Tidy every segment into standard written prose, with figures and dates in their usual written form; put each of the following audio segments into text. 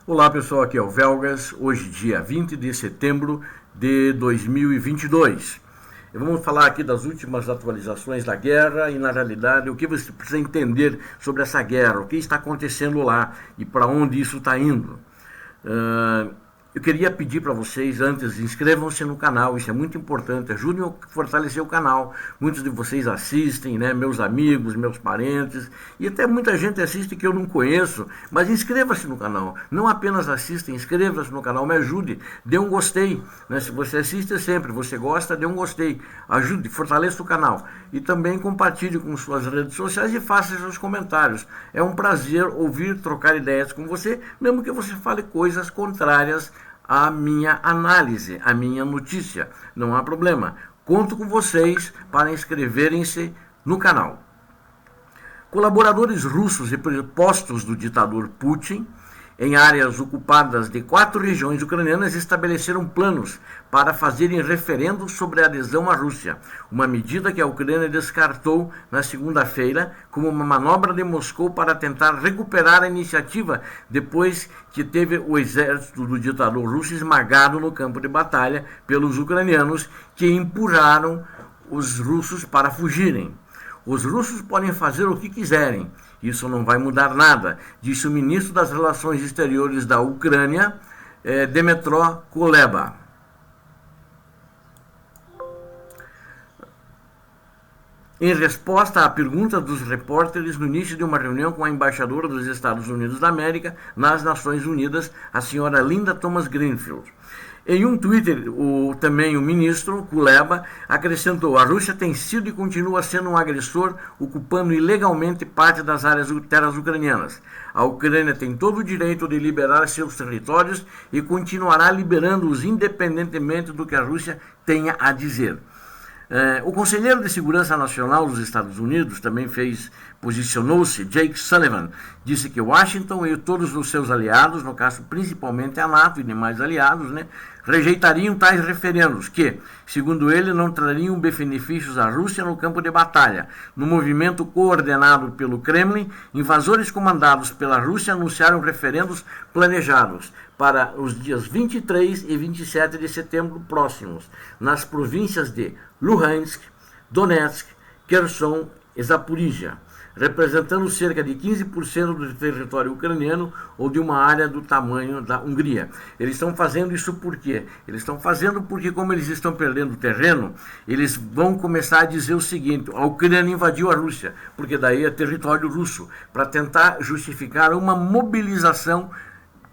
Olá pessoal, aqui é o Velgas, hoje dia 20 de setembro de 2022. Vamos falar aqui das últimas atualizações da guerra e na realidade o que você precisa entender sobre essa guerra, o que está acontecendo lá e para onde isso está indo. Eu queria pedir para vocês, antes, inscrevam-se no canal, isso é muito importante, ajudem a fortalecer o canal. Muitos de vocês assistem, né? Meus amigos, meus parentes, e até muita gente assiste que eu não conheço, mas inscreva-se no canal. Não apenas assista, inscreva-se no canal, me ajude, dê um gostei. Né? Se você assiste sempre, você gosta, dê um gostei. Ajude, fortaleça o canal. E também compartilhe com suas redes sociais e faça seus comentários. É um prazer ouvir, trocar ideias com você, mesmo que você fale coisas contrárias a minha análise, a minha notícia. Não há problema. Conto com vocês para inscreverem-se no canal. Colaboradores russos e prepostos do ditador Putin, em áreas ocupadas de 4 regiões ucranianas, estabeleceram planos para fazerem referendo sobre a adesão à Rússia, uma medida que a Ucrânia descartou na segunda-feira como uma manobra de Moscou para tentar recuperar a iniciativa depois que teve o exército do ditador russo esmagado no campo de batalha pelos ucranianos, que empurraram os russos para fugirem. Os russos podem fazer o que quiserem, isso não vai mudar nada, disse o ministro das Relações Exteriores da Ucrânia, Dmytro Kuleba. Em resposta à pergunta dos repórteres no início de uma reunião com a embaixadora dos Estados Unidos da América nas Nações Unidas, a senhora Linda Thomas Greenfield. Em um Twitter, também o ministro Kuleba acrescentou: a Rússia tem sido e continua sendo um agressor, ocupando ilegalmente parte das terras ucranianas. A Ucrânia tem todo o direito de liberar seus territórios e continuará liberando-os independentemente do que a Rússia tenha a dizer. O conselheiro de Segurança Nacional dos Estados Unidos também posicionou-se, Jake Sullivan, disse que Washington e todos os seus aliados, no caso principalmente a NATO e demais aliados, rejeitariam tais referendos que, segundo ele, não trariam benefícios à Rússia no campo de batalha. No movimento coordenado pelo Kremlin, invasores comandados pela Rússia anunciaram referendos planejados para os dias 23 e 27 de setembro próximos, nas províncias de Luhansk, Donetsk, Kherson e Zaporizhia, representando cerca de 15% do território ucraniano ou de uma área do tamanho da Hungria. Eles estão fazendo isso por quê? Eles estão fazendo porque, como eles estão perdendo terreno, eles vão começar a dizer o seguinte: a Ucrânia invadiu a Rússia, porque daí é território russo, para tentar justificar uma mobilização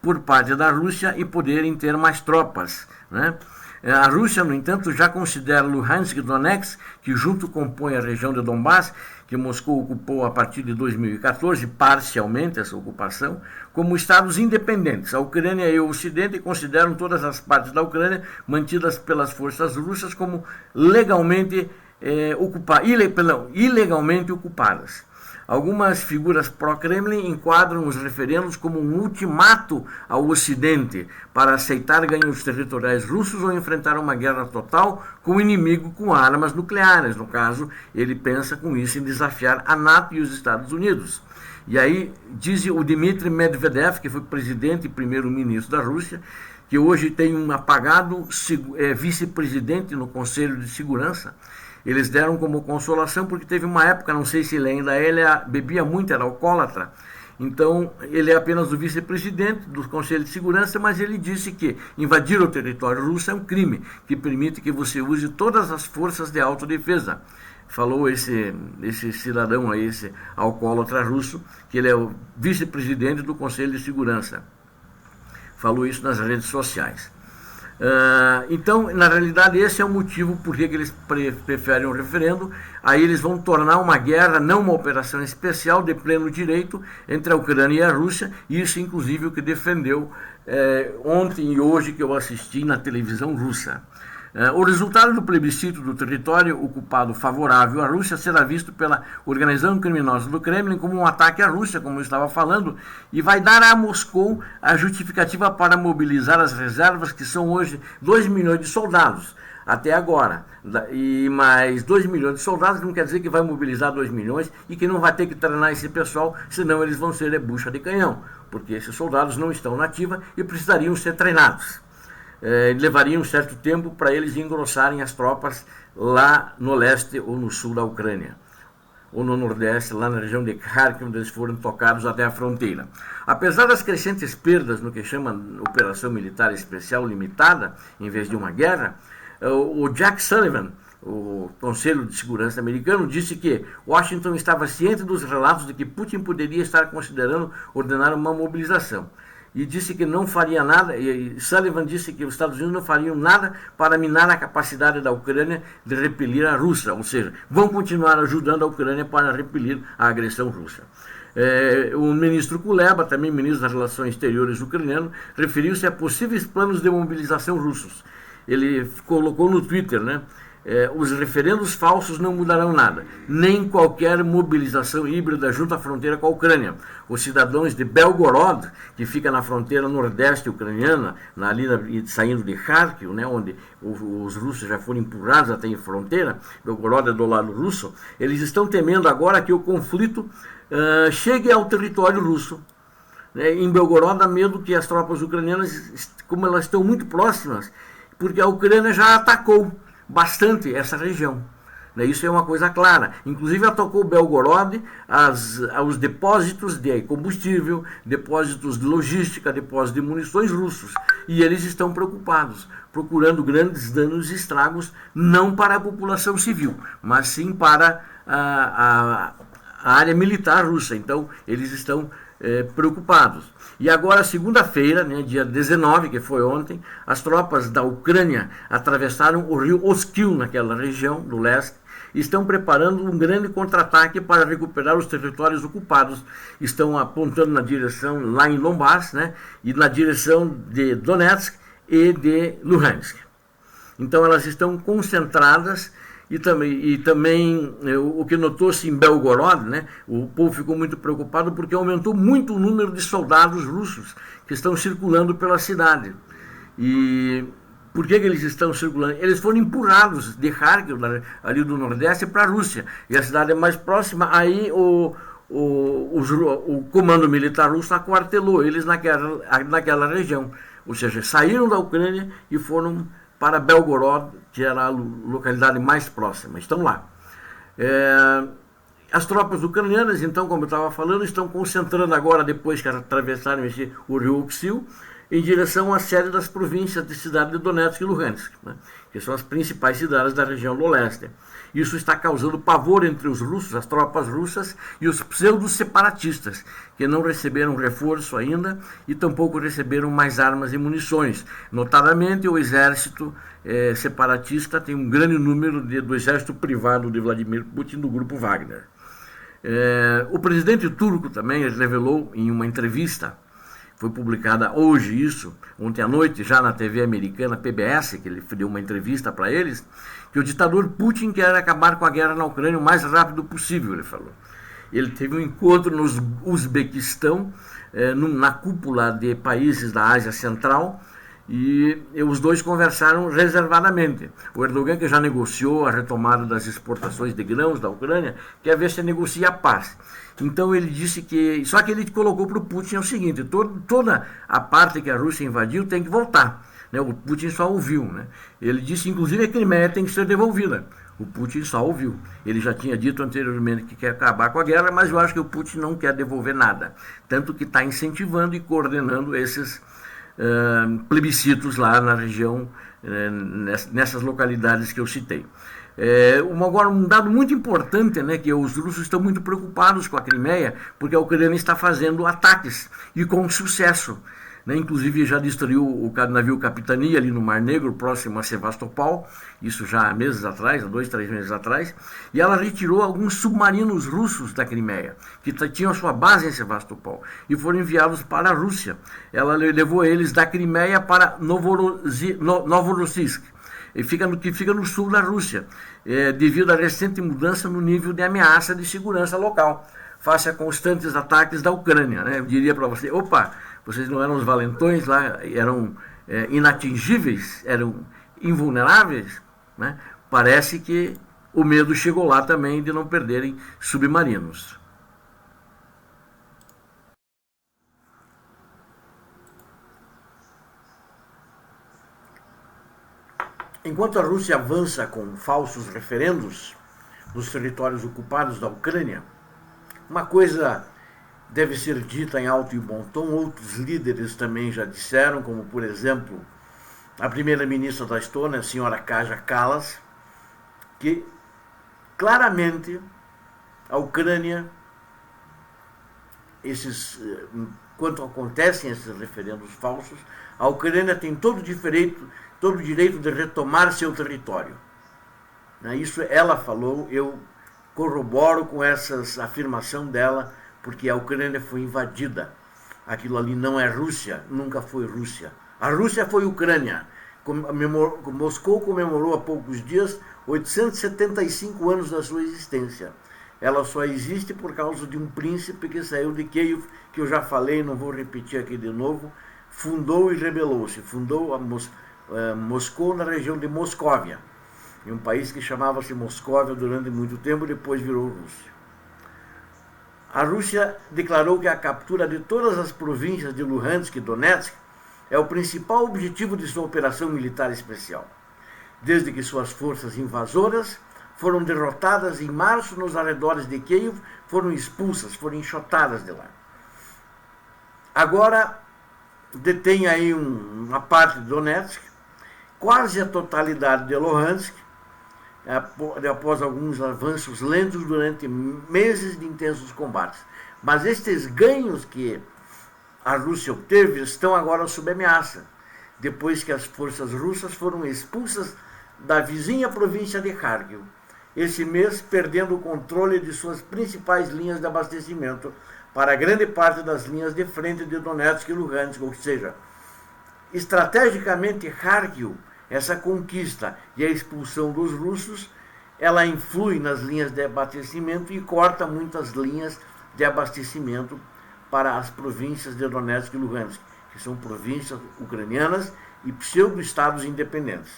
por parte da Rússia e poderem ter mais tropas, né? A Rússia, no entanto, já considera Luhansk e Donetsk, que junto compõem a região de Donbass, que Moscou ocupou a partir de 2014, parcialmente essa ocupação, como estados independentes. A Ucrânia e o Ocidente consideram todas as partes da Ucrânia mantidas pelas forças russas como ilegalmente ocupadas. Algumas figuras pró-Kremlin enquadram os referendos como um ultimato ao Ocidente para aceitar ganhos territoriais russos ou enfrentar uma guerra total com o inimigo com armas nucleares. No caso, ele pensa com isso em desafiar a NATO e os Estados Unidos. E aí diz o Dmitry Medvedev, que foi presidente e primeiro-ministro da Rússia, que hoje tem um apagado vice-presidente no Conselho de Segurança. Eles deram como consolação porque teve uma época, não sei se ele ainda bebia muito, era alcoólatra. Então, ele é apenas o vice-presidente do Conselho de Segurança, mas ele disse que invadir o território russo é um crime, que permite que você use todas as forças de autodefesa. Falou esse cidadão aí, esse alcoólatra russo, que ele é o vice-presidente do Conselho de Segurança. Falou isso nas redes sociais. Então, na realidade, esse é o motivo por que eles preferem um referendo. Aí eles vão tornar uma guerra, não uma operação especial de pleno direito entre a Ucrânia e a Rússia, isso inclusive o que defendeu ontem e hoje que eu assisti na televisão russa. O resultado do plebiscito do território ocupado favorável à Rússia será visto pela organização criminosa do Kremlin como um ataque à Rússia, como eu estava falando, e vai dar a Moscou a justificativa para mobilizar as reservas, que são hoje 2 milhões de soldados. até agora. E mais 2 milhões de soldados não quer dizer que vai mobilizar 2 milhões e que não vai ter que treinar esse pessoal, senão eles vão ser bucha de canhão, porque esses soldados não estão na ativa e precisariam ser treinados. Levaria um certo tempo para eles engrossarem as tropas lá no leste ou no sul da Ucrânia, ou no nordeste, lá na região de Kharkiv, onde eles foram tocados até a fronteira. Apesar das crescentes perdas no que chama Operação Militar Especial Limitada, em vez de uma guerra, o Jack Sullivan, o Conselho de Segurança americano, disse que Washington estava ciente dos relatos de que Putin poderia estar considerando ordenar uma mobilização. E disse que não faria nada, e Sullivan disse que os Estados Unidos não fariam nada para minar a capacidade da Ucrânia de repelir a Rússia, ou seja, vão continuar ajudando a Ucrânia para repelir a agressão russa. O ministro Kuleba, também ministro das Relações Exteriores ucraniano, referiu-se a possíveis planos de mobilização russos. Ele colocou no Twitter, né? Os referendos falsos não mudarão nada, nem qualquer mobilização híbrida junto à fronteira com a Ucrânia. Os cidadãos de Belgorod, que fica na fronteira nordeste ucraniana, saindo de Kharkiv, né, onde os russos já foram empurrados até a fronteira, Belgorod é do lado russo, eles estão temendo agora que o conflito chegue ao território russo. Em Belgorod há medo que as tropas ucranianas, como elas estão muito próximas, porque a Ucrânia já atacou bastante essa região. Isso é uma coisa clara. Inclusive atacou Belgorod, aos depósitos de combustível, depósitos de logística, depósitos de munições russos. E eles estão preocupados, procurando grandes danos e estragos, não para a população civil, mas sim para a área militar russa. Então, eles estão preocupados. E agora, segunda-feira, né, dia 19, que foi ontem, as tropas da Ucrânia atravessaram o rio Oskil, naquela região do leste, e estão preparando um grande contra-ataque para recuperar os territórios ocupados. Estão apontando na direção, lá em Donbass, né, e na direção de Donetsk e de Luhansk. Então, elas estão concentradas. E também o que notou-se em Belgorod, né, o povo ficou muito preocupado porque aumentou muito o número de soldados russos que estão circulando pela cidade. E por que eles estão circulando? Eles foram empurrados de Kharkiv, ali do Nordeste, para a Rússia. E a cidade é mais próxima, aí o comando militar russo aquartelou eles naquela região. Ou seja, saíram da Ucrânia e foram para Belgorod, que era a localidade mais próxima. Estão lá. As tropas ucranianas, então, como eu estava falando, estão concentrando agora, depois que atravessaram o rio Oskil, em direção à sede das províncias de cidade de Donetsk e Luhansk, né, que são as principais cidades da região do leste. Isso está causando pavor entre os russos, as tropas russas e os pseudo-separatistas, que não receberam reforço ainda e tampouco receberam mais armas e munições. Notadamente, o exército separatista tem um grande número do exército privado de Vladimir Putin, do grupo Wagner. O presidente turco também revelou em uma entrevista, foi publicada hoje isso, ontem à noite, já na TV americana PBS, que ele deu uma entrevista para eles, que o ditador Putin quer acabar com a guerra na Ucrânia o mais rápido possível, ele falou. Ele teve um encontro no Uzbequistão, na cúpula de países da Ásia Central, e os dois conversaram reservadamente. O Erdogan, que já negociou a retomada das exportações de grãos da Ucrânia, quer ver se negocia a paz. Então ele disse que... Só que ele colocou para o Putin o seguinte: toda a parte que a Rússia invadiu tem que voltar. Né? O Putin só ouviu. Né? Ele disse, inclusive, que a Crimeia tem que ser devolvida. O Putin só ouviu. Ele já tinha dito anteriormente que quer acabar com a guerra, mas eu acho que o Putin não quer devolver nada. Tanto que está incentivando e coordenando esses plebiscitos lá na região, nessas localidades que eu citei. Agora, um dado muito importante, né, que os russos estão muito preocupados com a Crimeia, porque a Ucrânia está fazendo ataques, e com sucesso. Né? Inclusive já destruiu o navio Capitania ali no Mar Negro, próximo a Sevastopol, isso já há meses atrás, há 2, 3 meses atrás, e ela retirou alguns submarinos russos da Crimeia, que tinham sua base em Sevastopol, e foram enviados para a Rússia. Ela levou eles da Crimeia para Novorossiysk, que fica no sul da Rússia, devido à recente mudança no nível de ameaça de segurança local, face a constantes ataques da Ucrânia. Né? Eu diria para você, vocês não eram os valentões lá, eram inatingíveis, eram invulneráveis? né? Parece que o medo chegou lá também de não perderem submarinos. Enquanto a Rússia avança com falsos referendos nos territórios ocupados da Ucrânia, uma coisa deve ser dita em alto e bom tom, outros líderes também já disseram, como por exemplo a primeira-ministra da Estônia, a senhora Kaja Kallas, que claramente a Ucrânia, enquanto acontecem esses referendos falsos, a Ucrânia tem todo o direito de retomar seu território. Isso ela falou, eu corroboro com essa afirmação dela, porque a Ucrânia foi invadida. Aquilo ali não é Rússia, nunca foi Rússia. A Rússia foi Ucrânia. Moscou comemorou há poucos dias 875 anos da sua existência. Ela só existe por causa de um príncipe que saiu de Kiev, que eu já falei, não vou repetir aqui de novo, fundou e rebelou-se. Fundou Moscou na região de Moscóvia, em um país que chamava-se Moscóvia durante muito tempo, depois virou Rússia. A Rússia declarou que a captura de todas as províncias de Luhansk e Donetsk é o principal objetivo de sua operação militar especial, desde que suas forças invasoras foram derrotadas em março nos arredores de Kiev, foram expulsas, foram enxotadas de lá. Agora detém aí uma parte de Donetsk, quase a totalidade de Luhansk, após alguns avanços lentos durante meses de intensos combates. Mas estes ganhos que a Rússia obteve estão agora sob ameaça, depois que as forças russas foram expulsas da vizinha província de Kharkiv, esse mês perdendo o controle de suas principais linhas de abastecimento para grande parte das linhas de frente de Donetsk e Luhansk, ou seja, estrategicamente Kharkiv, essa conquista e a expulsão dos russos, ela influi nas linhas de abastecimento e corta muitas linhas de abastecimento para as províncias de Donetsk e Luhansk, que são províncias ucranianas e pseudo-estados independentes.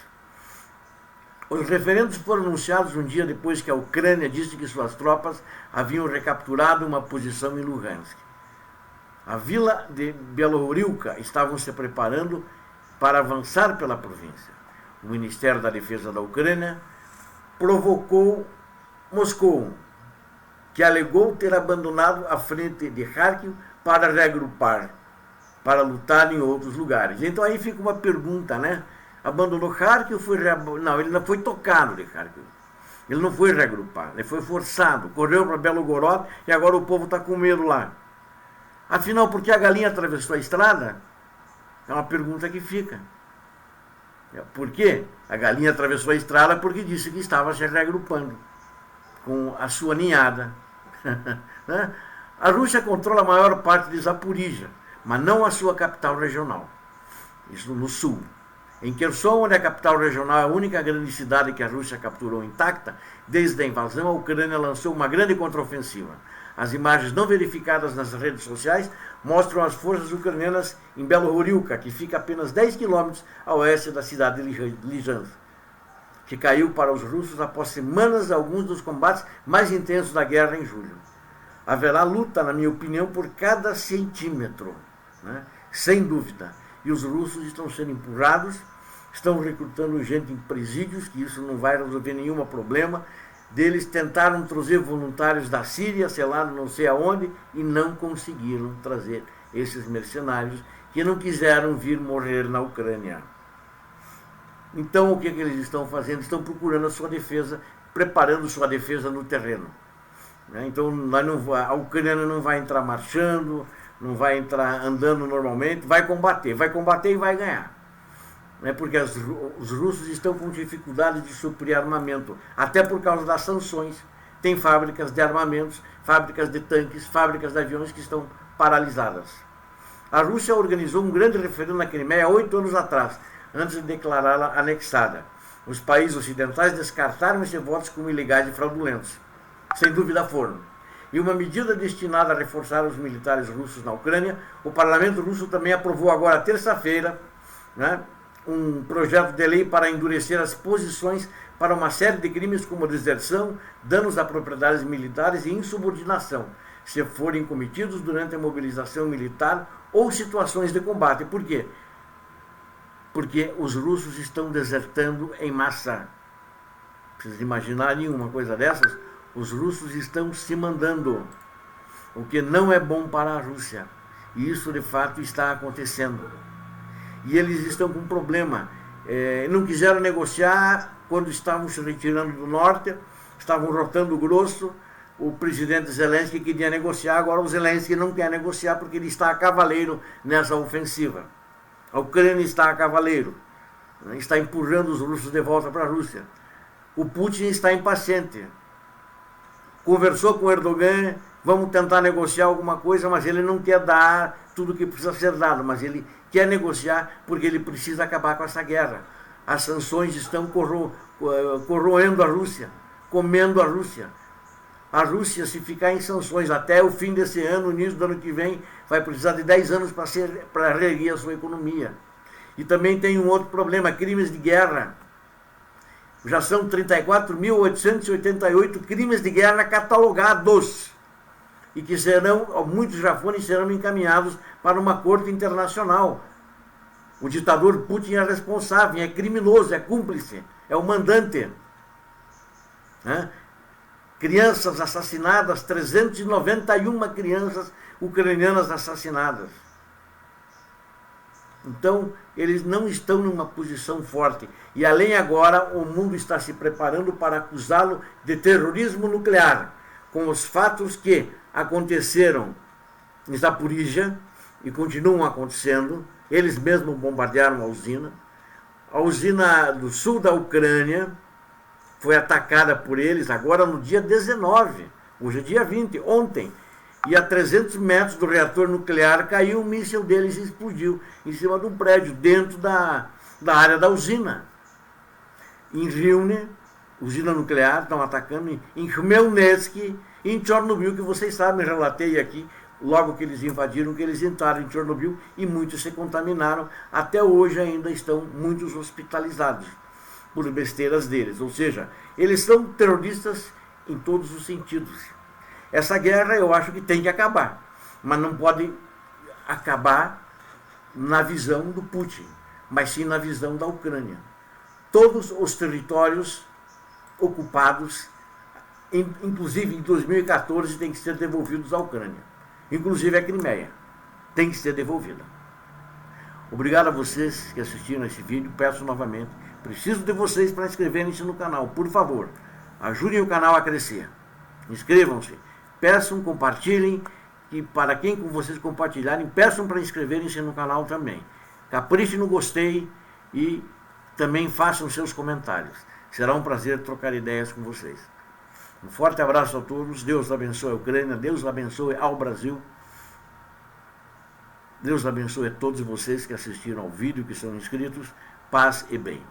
Os referendos foram anunciados um dia depois que a Ucrânia disse que suas tropas haviam recapturado uma posição em Luhansk. A vila de Belohorivka estavam se preparando para avançar pela província. O Ministério da Defesa da Ucrânia provocou Moscou, que alegou ter abandonado a frente de Kharkiv para reagrupar, para lutar em outros lugares. Então aí fica uma pergunta, né? Abandonou Kharkiv, não, ele não foi tocado de Kharkiv. Ele não foi reagrupado, ele foi forçado, correu para Belgorod e agora o povo está com medo lá. Afinal, por que a galinha atravessou a estrada? É uma pergunta que fica. Por quê? A galinha atravessou a estrada porque disse que estava se reagrupando com a sua ninhada. A Rússia controla a maior parte de Zaporizhia, mas não a sua capital regional. Isso no sul. Em Kherson, onde a capital regional é a única grande cidade que a Rússia capturou intacta, desde a invasão, a Ucrânia lançou uma grande contraofensiva. As imagens não verificadas nas redes sociais mostram as forças ucranianas em Belohorivka, que fica a apenas 10 quilômetros a oeste da cidade de Lysychansk, que caiu para os russos após semanas de alguns dos combates mais intensos da guerra em julho. Haverá luta, na minha opinião, por cada centímetro, né? Sem dúvida. E os russos estão sendo empurrados, estão recrutando gente em presídios, que isso não vai resolver nenhum problema. Deles tentaram trazer voluntários da Síria, sei lá, não sei aonde, e não conseguiram trazer esses mercenários que não quiseram vir morrer na Ucrânia. Então, o que eles estão fazendo? Estão procurando a sua defesa, preparando sua defesa no terreno. Então, a Ucrânia não vai entrar marchando, não vai entrar andando normalmente, vai combater e vai ganhar. Porque os russos estão com dificuldade de suprir armamento, até por causa das sanções. Tem fábricas de armamentos, fábricas de tanques, fábricas de aviões que estão paralisadas. A Rússia organizou um grande referendo na Crimeia 8 anos atrás, antes de declará-la anexada. Os países ocidentais descartaram esses votos como ilegais e fraudulentos. Sem dúvida foram. E uma medida destinada a reforçar os militares russos na Ucrânia, o parlamento russo também aprovou agora, terça-feira, um projeto de lei para endurecer as posições para uma série de crimes como deserção, danos a propriedades militares e insubordinação, se forem cometidos durante a mobilização militar ou situações de combate. Por quê? Porque os russos estão desertando em massa. Vocês imaginarem uma coisa dessas? Os russos estão se mandando, o que não é bom para a Rússia. E isso, de fato, está acontecendo. E eles estão com um problema. Não quiseram negociar quando estavam se retirando do norte, estavam rotando grosso. O presidente Zelensky queria negociar, agora o Zelensky não quer negociar porque ele está a cavaleiro nessa ofensiva. A Ucrânia está a cavaleiro, está empurrando os russos de volta para a Rússia. O Putin está impaciente. Conversou com o Erdogan, vamos tentar negociar alguma coisa, mas ele não quer dar tudo o que precisa ser dado, mas ele quer negociar porque ele precisa acabar com essa guerra. As sanções estão corroendo a Rússia, comendo a Rússia. A Rússia, se ficar em sanções até o fim desse ano, início do ano que vem, vai precisar de 10 anos para reerguer a sua economia. E também tem um outro problema, crimes de guerra. Já são 34.888 crimes de guerra catalogados. E que muitos já foram e serão encaminhados para uma corte internacional. O ditador Putin é responsável, é criminoso, é cúmplice, é o mandante. Crianças assassinadas, 391 crianças ucranianas assassinadas. Então, eles não estão numa posição forte. E além agora, o mundo está se preparando para acusá-lo de terrorismo nuclear, com os fatos que aconteceram em Zaporizhia e continuam acontecendo. Eles mesmos bombardearam a usina. A usina do sul da Ucrânia foi atacada por eles agora no dia 19, hoje é dia 20, ontem. E a 300 metros do reator nuclear caiu um míssil deles e explodiu em cima de um prédio, dentro da área da usina. Em Rivne, usina nuclear, estão atacando em Khmelnytskyi e em Chernobyl, que vocês sabem, relatei aqui, logo que eles invadiram, que eles entraram em Chernobyl e muitos se contaminaram. Até hoje ainda estão muitos hospitalizados por besteiras deles. Ou seja, eles são terroristas em todos os sentidos. Essa guerra eu acho que tem que acabar, mas não pode acabar na visão do Putin, mas sim na visão da Ucrânia. Todos os territórios ocupados, inclusive em 2014, têm que ser devolvidos à Ucrânia. Inclusive a Crimeia tem que ser devolvida. Obrigado a vocês que assistiram esse vídeo. Peço novamente, preciso de vocês para inscreverem-se no canal. Por favor, ajudem o canal a crescer. Inscrevam-se, peçam, compartilhem, e para quem com vocês compartilharem, peçam para inscreverem-se no canal também. Caprichem no gostei e também façam seus comentários. Será um prazer trocar ideias com vocês. Um forte abraço a todos. Deus abençoe a Ucrânia, Deus abençoe ao Brasil. Deus abençoe a todos vocês que assistiram ao vídeo, que são inscritos. Paz e bem.